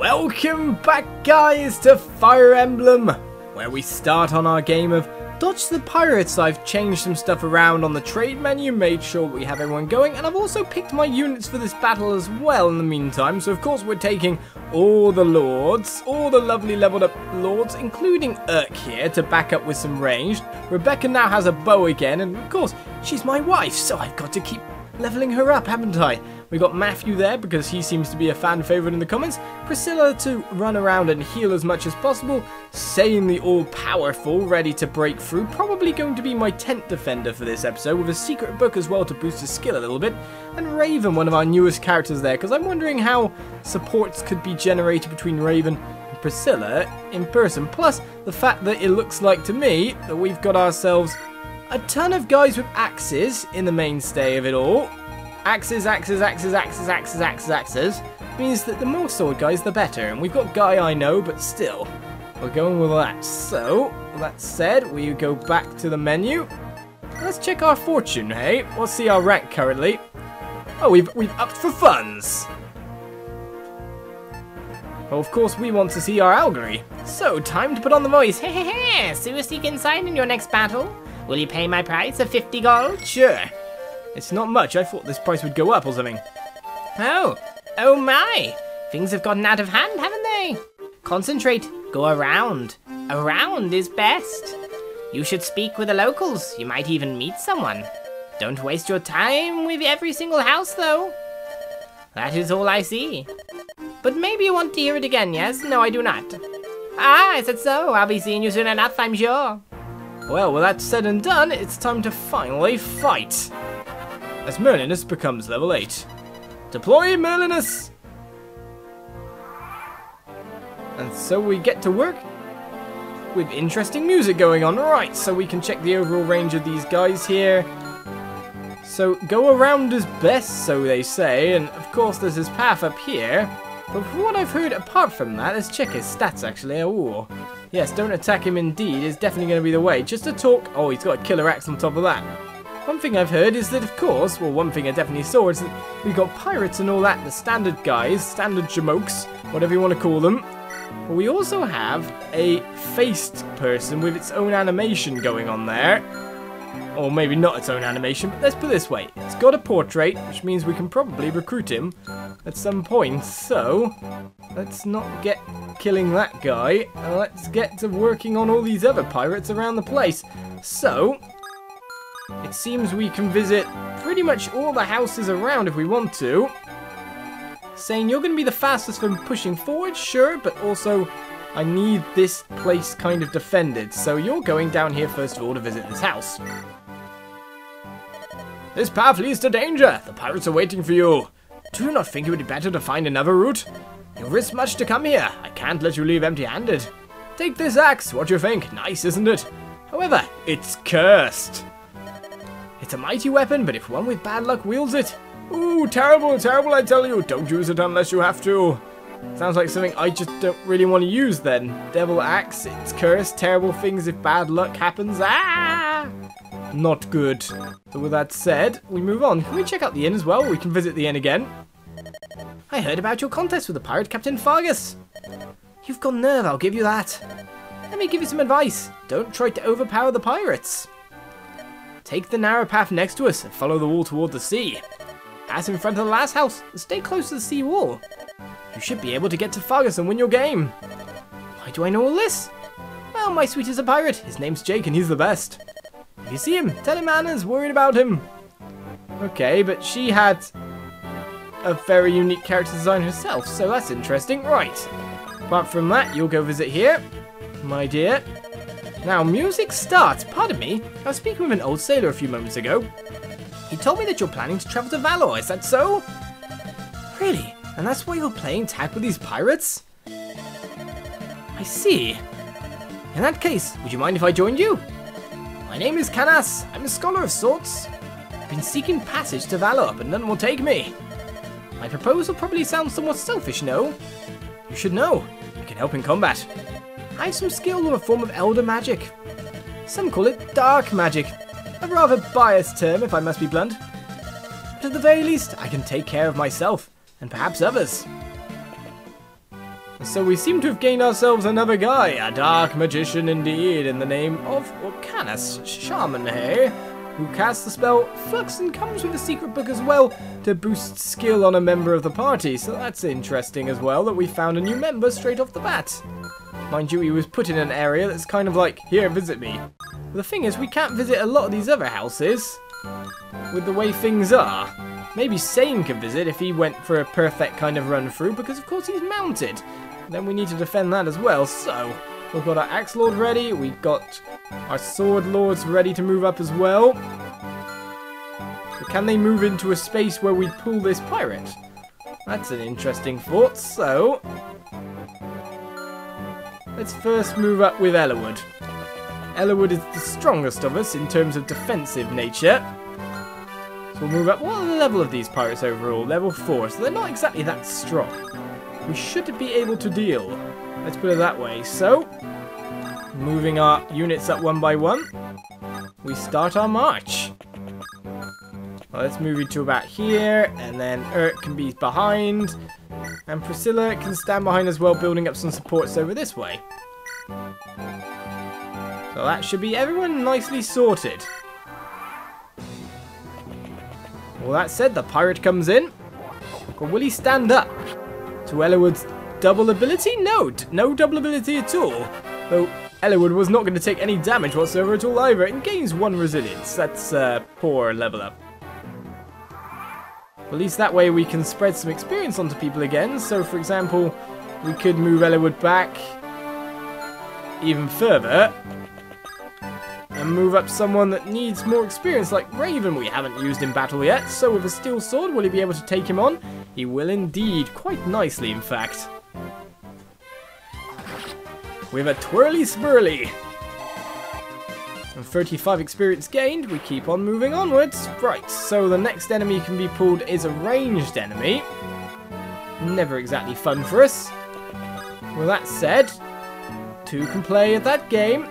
Welcome back, guys, to Fire Emblem, where we start on our game of Dodge the Pirates. I've changed some stuff around on the trade menu, made sure we have everyone going, and I've also picked my units for this battle as well in the meantime. So of course we're taking all the lords, all the lovely leveled up lords, including Urk here to back up with some ranged. Rebecca now has a bow again, and of course she's my wife, so I've got to keep leveling her up, haven't I? We got Matthew there because he seems to be a fan favourite in the comments. Priscilla to run around and heal as much as possible. Sane the all-powerful, ready to break through. Probably going to be my tent defender for this episode, with a secret book as well to boost his skill a little bit. And Raven, one of our newest characters there, because I'm wondering how supports could be generated between Raven and Priscilla in person. Plus, the fact that it looks like to me that we've got ourselves a ton of guys with axes in the mainstay of it all. Axes means that the more sword guys, the better. And we've got Guy I know, but still, we're going with that. So, with that said, we go back to the menu. Let's check our fortune, hey? We'll see our rank currently. Oh, we've upped for funds. Well, of course, we want to see our Algary. So, time to put on the voice. Hehehe, see what you can sign in your next battle? Will you pay my price of 50 gold? Sure. It's not much. I thought this price would go up or something. Oh my! Things have gotten out of hand, haven't they? Concentrate. Go around. Around is best. You should speak with the locals. You might even meet someone. Don't waste your time with every single house, though. That is all I see. But maybe you want to hear it again, yes? No, I do not. Ah, is it so? I'll be seeing you soon enough, I'm sure. Well, with that said and done, it's time to finally fight. As Merlinus becomes level 8. Deploy Merlinus! And so we get to work with interesting music going on. Right, so we can check the overall range of these guys here. So go around as best, so they say, and of course there's his path up here. But from what I've heard, apart from that, let's check his stats actually. Ooh. Yes, don't attack him indeed is definitely going to be the way. Just to talk, oh, he's got a killer axe on top of that. One thing I've heard is that, of course, well, one thing I definitely saw is that we've got pirates and all that, the standard guys, standard jamokes, whatever you want to call them. But we also have a faced person with its own animation going on there. Or maybe not its own animation, but let's put it this way. It's got a portrait, which means we can probably recruit him at some point. So, let's not get killing that guy. And let's get to working on all these other pirates around the place. So, it seems we can visit pretty much all the houses around if we want to. Saying you're going to be the fastest for pushing forward, sure, but also I need this place kind of defended. So you're going down here first of all to visit this house. This path leads to danger. The pirates are waiting for you. Do you not think it would be better to find another route? You'll risk much to come here. I can't let you leave empty-handed. Take this axe. What do you think? Nice, isn't it? However, it's cursed. It's a mighty weapon, but if one with bad luck wields it... Ooh, terrible, terrible, I tell you. Don't use it unless you have to. Sounds like something I just don't really want to use then. Devil axe, it's cursed, terrible things if bad luck happens. Ah! Not good. So with that said, we move on. Can we check out the inn as well? We can visit the inn again. I heard about your contest with the pirate Captain Fargus. You've got nerve, I'll give you that. Let me give you some advice. Don't try to overpower the pirates. Take the narrow path next to us and follow the wall toward the sea. Pass in front of the last house and stay close to the sea wall. You should be able to get to Fargus and win your game. Why do I know all this? Well, my sweet is a pirate. His name's Jake and he's the best. If you see him, tell him Anna's worried about him. Okay, but she had a very unique character design herself, so that's interesting. Right. Apart from that, you'll go visit here, my dear. Now, music starts. Pardon me, I was speaking with an old sailor a few moments ago. He told me that you're planning to travel to Valor, is that so? Really? And that's why you're playing tag with these pirates? I see. In that case, would you mind if I joined you? My name is Canas. I'm a scholar of sorts. I've been seeking passage to Valor, but none will take me. My proposal probably sounds somewhat selfish, no? You should know. You can help in combat. I have some skill with a form of elder magic. Some call it dark magic. A rather biased term, if I must be blunt. But at the very least, I can take care of myself, and perhaps others. So we seem to have gained ourselves another guy, a dark magician indeed, in the name of Canas, shaman, hey? Who casts the spell Flux and comes with a secret book as well to boost skill on a member of the party. So that's interesting as well, that we found a new member straight off the bat. Mind you, he was put in an area that's kind of like, here, visit me. But the thing is, we can't visit a lot of these other houses with the way things are. Maybe Sane can visit if he went for a perfect kind of run through, because of course he's mounted. Then we need to defend that as well, so we've got our Axe Lord ready, we've got our Sword Lords ready to move up as well. So can they move into a space where we pull this pirate? That's an interesting thought, so let's first move up with Ellawood. Ellawood is the strongest of us in terms of defensive nature. So we'll move up. What are the level of these pirates overall? Level 4, so they're not exactly that strong. We should be able to deal. Let's put it that way. So, moving our units up one by one, we start our march. Well, let's move you to about here, and then Urt can be behind, and Priscilla can stand behind as well, building up some supports over this way. So that should be everyone nicely sorted. Well, that said, the pirate comes in. But will he stand up to Ellawood's double ability? No, no double ability at all. Though Ellawood was not going to take any damage whatsoever at all either, and gains 1 resilience. That's a poor level up. At least that way we can spread some experience onto people again. So, for example, we could move Ellawood back even further and move up someone that needs more experience, like Raven we haven't used in battle yet. So with a steel sword, will he be able to take him on? He will indeed, quite nicely in fact. With a twirly swirly. And 35 experience gained, we keep on moving onwards. Right, so the next enemy can be pulled is a ranged enemy. Never exactly fun for us. With that said, 2 can play at that game.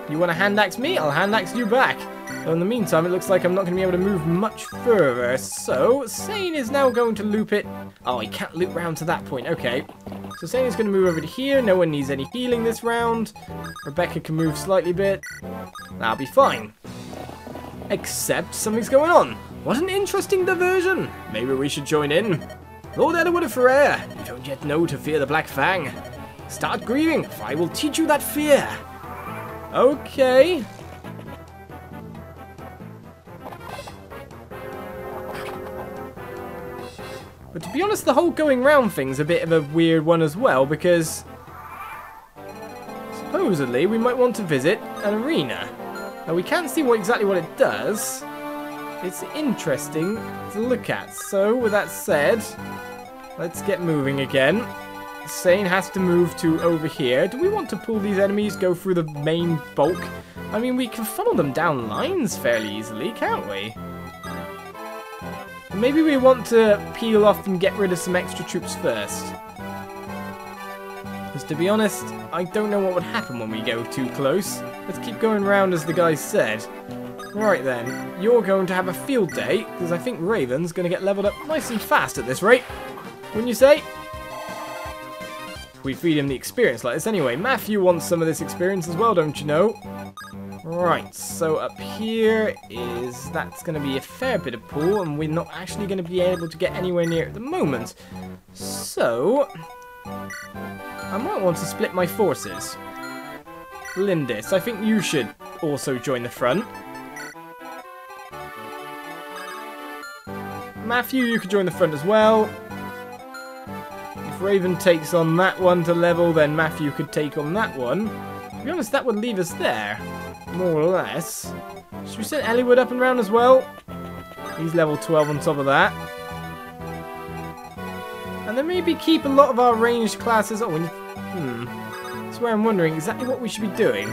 You want to hand axe me? I'll hand axe you back. So in the meantime, it looks like I'm not going to be able to move much further. So Sane is now going to loop it. Oh, he can't loop round to that point. Okay. So Sane is going to move over to here. No one needs any healing this round. Rebecca can move slightly bit. That'll be fine. Except something's going on. What an interesting diversion. Maybe we should join in. Lord Ellawood of Ferrer, you don't yet know to fear the Black Fang. Start grieving, for I will teach you that fear. Okay. But to be honest, the whole going round thing's a bit of a weird one as well, because supposedly we might want to visit an arena. Now we can't see exactly what it does. It's interesting to look at. So with that said, let's get moving again. Sane has to move to over here. Do we want to pull these enemies, go through the main bulk? I mean, we can funnel them down lines fairly easily, can't we? Maybe we want to peel off and get rid of some extra troops first. Because to be honest, I don't know what would happen when we go too close. Let's keep going round as the guy said. Right then, you're going to have a field day, because I think Raven's going to get leveled up nice and fast at this rate. Wouldn't you say? We feed him the experience like this anyway. Matthew wants some of this experience as well, don't you know? Right, so up here that's going to be a fair bit of pull, and we're not actually going to be able to get anywhere near it at the moment. So, I might want to split my forces. Lindis, I think you should also join the front. Matthew, you could join the front as well. If Raven takes on that one to level, then Matthew could take on that one. To be honest, that would leave us there, more or less. Should we send Ellawood up and round as well? He's level 12 on top of that. And then maybe keep a lot of our ranged classes. Oh, that's where I'm wondering exactly what we should be doing.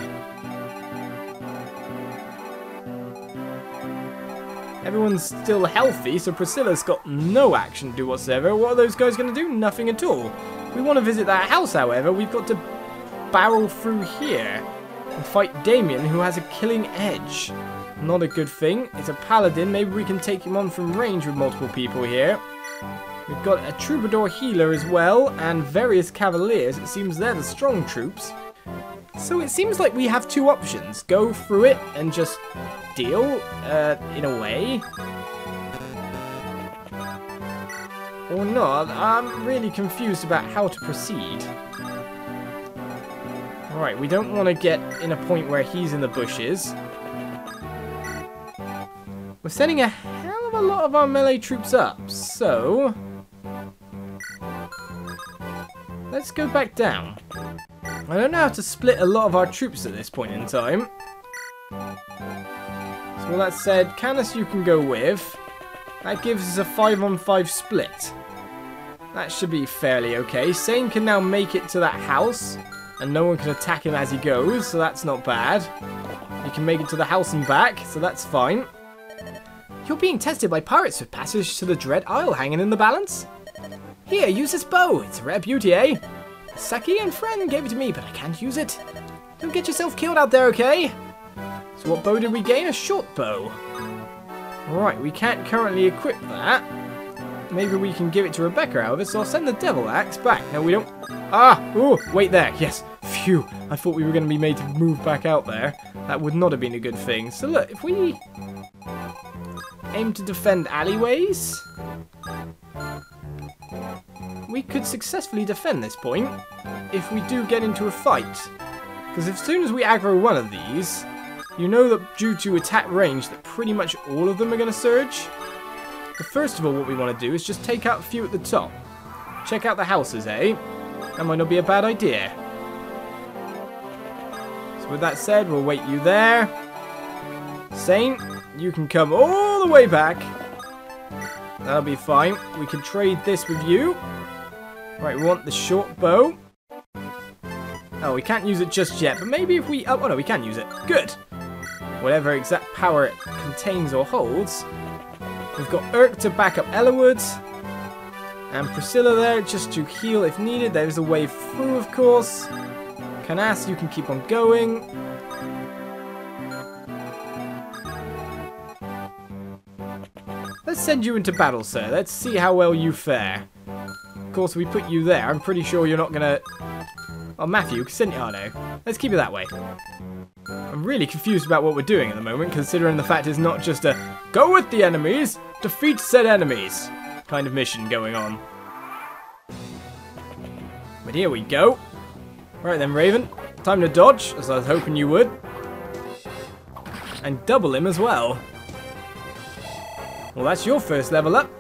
Everyone's still healthy, so Priscilla's got no action to do whatsoever. What are those guys going to do? Nothing at all. We want to visit that house, however. We've got to barrel through here and fight Damien, who has a killing edge. Not a good thing. It's a paladin. Maybe we can take him on from range with multiple people here. We've got a troubadour healer as well, and various cavaliers. It seems they're the strong troops. So it seems like we have two options. Go through it and just deal, in a way. Or not. I'm really confused about how to proceed. Alright, we don't want to get in a point where he's in the bushes. We're sending a hell of a lot of our melee troops up, so let's go back down. I don't know how to split a lot of our troops at this point in time. So with that said, Canas you can go with. That gives us a 5-on-5 split. That should be fairly okay. Sane can now make it to that house, and no one can attack him as he goes, so that's not bad. He can make it to the house and back, so that's fine. You're being tested by pirates with passage to the Dread Isle hanging in the balance? Here, use this bow. It's a rare beauty, eh? A Sakian friend gave it to me, but I can't use it. Don't get yourself killed out there, okay? So what bow did we gain? A short bow. Right, we can't currently equip that. Maybe we can give it to Rebecca, however, so I'll send the Devil Axe back. No, we don't. Ah! Ooh, wait there. Yes. Phew. I thought we were going to be made to move back out there. That would not have been a good thing. So look, if we aim to defend alleyways, we could successfully defend this point if we do get into a fight. Because as soon as we aggro one of these, you know that due to attack range that pretty much all of them are going to surge. But first of all, what we want to do is just take out a few at the top. Check out the houses, eh? That might not be a bad idea. So with that said, we'll wait you there. Saint, you can come all the way back. That'll be fine. We can trade this with you. Right, we want the short bow. Oh, we can't use it just yet, but maybe if we... Oh, no, we can use it. Good. Whatever exact power it contains or holds. We've got Urk to back up Ellerwood. And Priscilla there just to heal if needed. There's a way through, of course. Canas, you can keep on going. Let's send you into battle, sir. Let's see how well you fare. Of course, we put you there. I'm pretty sure you're not going to... Oh, Matthew, send... Oh, no. Let's keep it that way. I'm really confused about what we're doing at the moment, considering the fact it's not just a go with the enemies, defeat said enemies kind of mission going on. But here we go. Right then, Raven. Time to dodge, as I was hoping you would. And double him as well. Well, that's your first level up.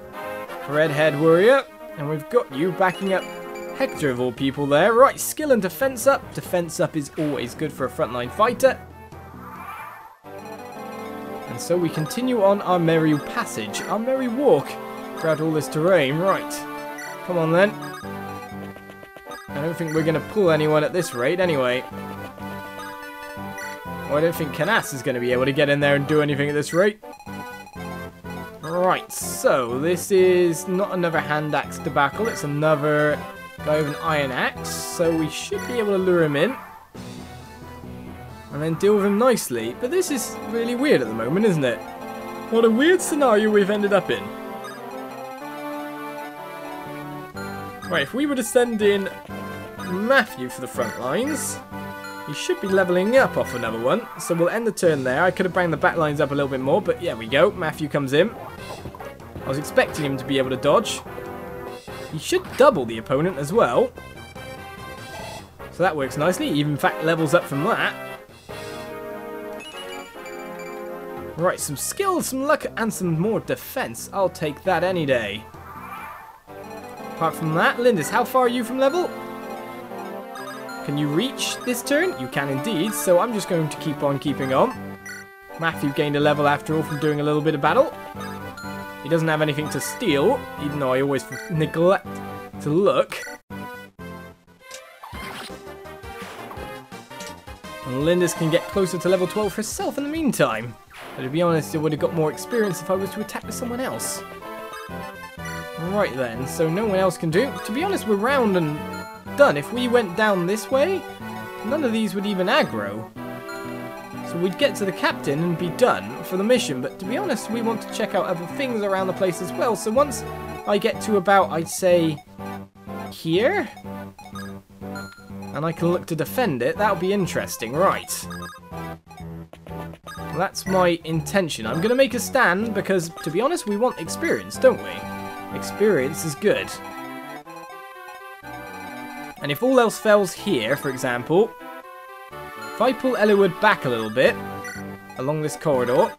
Redhead Warrior. And we've got you backing up Hector of all people there. Right, skill and defense up. Defense up is always good for a frontline fighter. And so we continue on our merry passage, our merry walk throughout all this terrain. Right, come on then. I don't think we're going to pull anyone at this rate anyway. Well, I don't think Canas is going to be able to get in there and do anything at this rate. Right, so this is not another hand axe debacle, it's another guy with an iron axe, so we should be able to lure him in and then deal with him nicely. But this is really weird at the moment, isn't it? What a weird scenario we've ended up in. Right, if we were to send in Matthew for the front lines, he should be leveling up off another one, so we'll end the turn there. I could have banged the back lines up a little bit more, but yeah, we go. Matthew comes in. I was expecting him to be able to dodge. He should double the opponent as well. So that works nicely. He even, in fact, levels up from that. Right, some skill, some luck, and some more defense. I'll take that any day. Apart from that, Lindis, how far are you from level? Can you reach this turn? You can indeed, so I'm just going to keep on keeping on. Matthew gained a level after all from doing a little bit of battle. He doesn't have anything to steal, even though I always neglect to look. And Lindis can get closer to level 12 herself in the meantime. But to be honest, it would have got more experience if I was to attack with someone else. Right then, so no one else can do. To be honest, we're round and done. If we went down this way, none of these would even aggro. So we'd get to the captain and be done for the mission. But to be honest, we want to check out other things around the place as well. So once I get to about, I'd say, here? And I can look to defend it. That'll be interesting, right. Well, that's my intention. I'm going to make a stand because, to be honest, we want experience, don't we? Experience is good. And if all else fails here, for example, if I pull Eliwood back a little bit, along this corridor,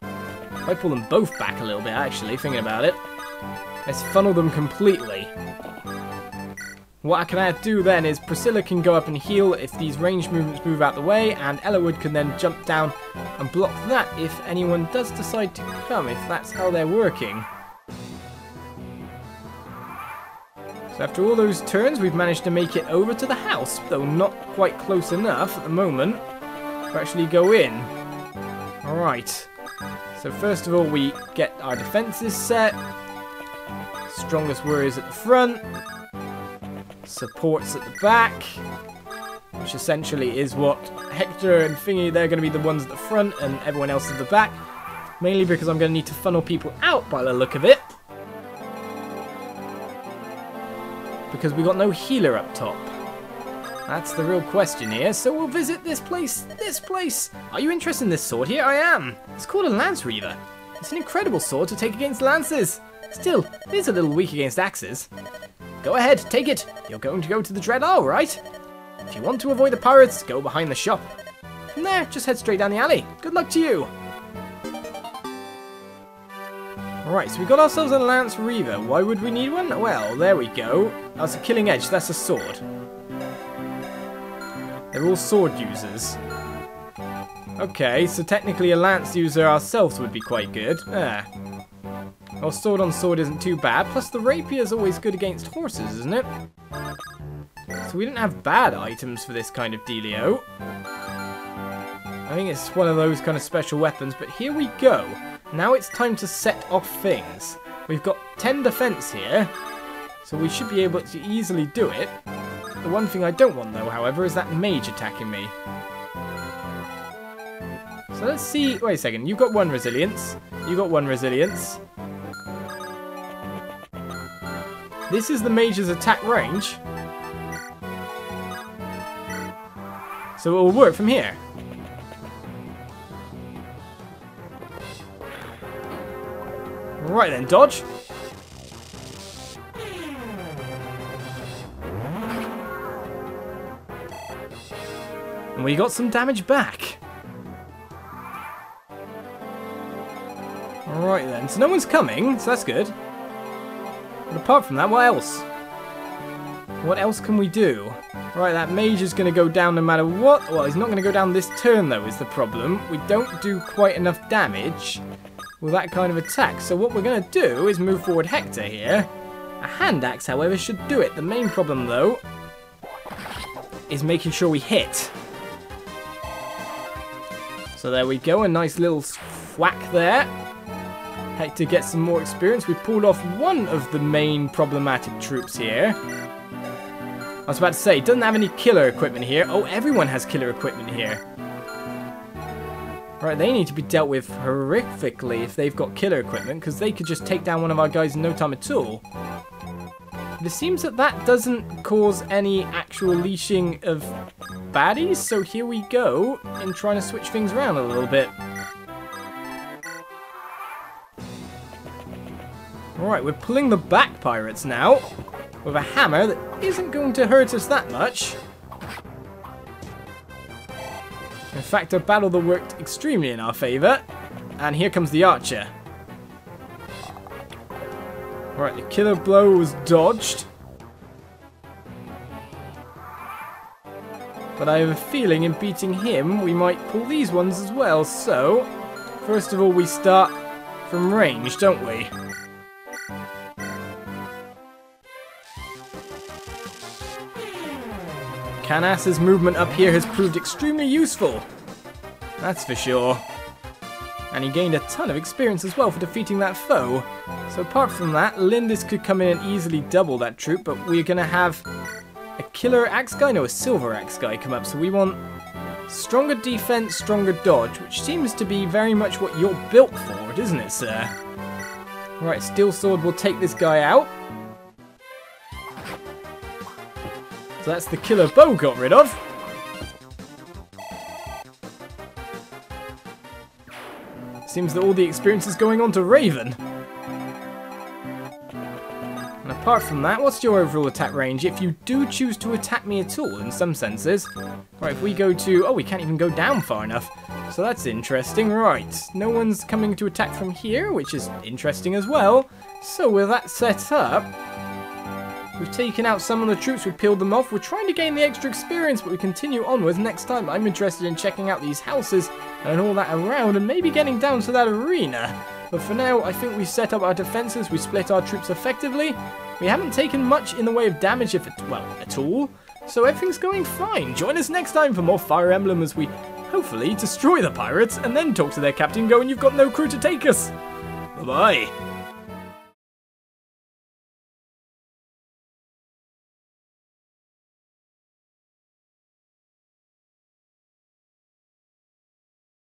if I pull them both back a little bit, actually, thinking about it, let's funnel them completely. What I can do then is Priscilla can go up and heal if these ranged movements move out the way, and Eliwood can then jump down and block that if anyone does decide to come, if that's how they're working. So after all those turns, we've managed to make it over to the house, though not quite close enough at the moment to actually go in. Alright, so first of all we get our defences set, strongest warriors at the front, supports at the back, which essentially is what Hector and Thingy, they're going to be the ones at the front and everyone else at the back, mainly because I'm going to need to funnel people out by the look of it, because we got no healer up top. That's the real question here, so we'll visit this place. Are you interested in this sword here? I am. It's called a Lance Reaver. It's an incredible sword to take against lances. Still, it is a little weak against axes. Go ahead, take it. You're going to go to the Dread Isle, right? If you want to avoid the pirates, go behind the shop. From there, just head straight down the alley. Good luck to you. Alright, so we got ourselves a Lance Reaver. Why would we need one? Well, there we go. That's a killing edge, that's a sword. They're all sword users. Okay, so technically a lance user ourselves would be quite good. Well, sword on sword isn't too bad, plus the rapier is always good against horses, isn't it? So we didn't have bad items for this kind of dealio. I think it's one of those kind of special weapons, but here we go. Now it's time to set off things. We've got 10 defense here, so we should be able to easily do it. The one thing I don't want, though, however, is that mage attacking me. So let's see. Wait a second. You got 1 resilience. You got 1 resilience. This is the mage's attack range. So it will work from here. Right then, dodge. And we got some damage back. Alright then, so no one's coming, so that's good. But apart from that, what else? What else can we do? Right, that mage is going to go down no matter what. Well, he's not going to go down this turn, though, is the problem. We don't do quite enough damage with that kind of attack. So what we're going to do is move forward Hector here. A hand axe, however, should do it. The main problem, though, is making sure we hit. So there we go, a nice little whack there. Hector gets some more experience. We pulled off one of the main problematic troops here. I was about to say, doesn't have any killer equipment here. Oh, everyone has killer equipment here. Right, they need to be dealt with horrifically if they've got killer equipment, because they could just take down one of our guys in no time at all. But it seems that that doesn't cause any actual leashing of baddies, so here we go in trying to switch things around a little bit. Alright, we're pulling the back pirates now with a hammer that isn't going to hurt us that much. In fact, a battle that worked extremely in our favour. And here comes the archer. Right, the killer blow was dodged. But I have a feeling in beating him, we might pull these ones as well. So, first of all, we start from range, don't we? Canas' movement up here has proved extremely useful. That's for sure. And he gained a ton of experience as well for defeating that foe. So apart from that, Lindis could come in and easily double that troop, but we're going to have a killer axe guy? No, a silver axe guy come up. So we want stronger defense, stronger dodge, which seems to be very much what you're built for, isn't it, sir? Right, steel sword will take this guy out. So that's the killer bow got rid of. Seems that all the experience is going on to Raven. And apart from that, what's your overall attack range if you do choose to attack me at all, in some senses? Right, if we go to... Oh, we can't even go down far enough. So that's interesting. Right, no one's coming to attack from here, which is interesting as well. So with that set up, we've taken out some of the troops, we've peeled them off. We're trying to gain the extra experience, but we continue onwards. Next time, I'm interested in checking out these houses and all that around, and maybe getting down to that arena. But for now, I think we set up our defenses, we split our troops effectively. We haven't taken much in the way of damage, at all. So everything's going fine. Join us next time for more Fire Emblem as we hopefully destroy the pirates and then talk to their captain going, "You've got no crew to take us." Bye-bye.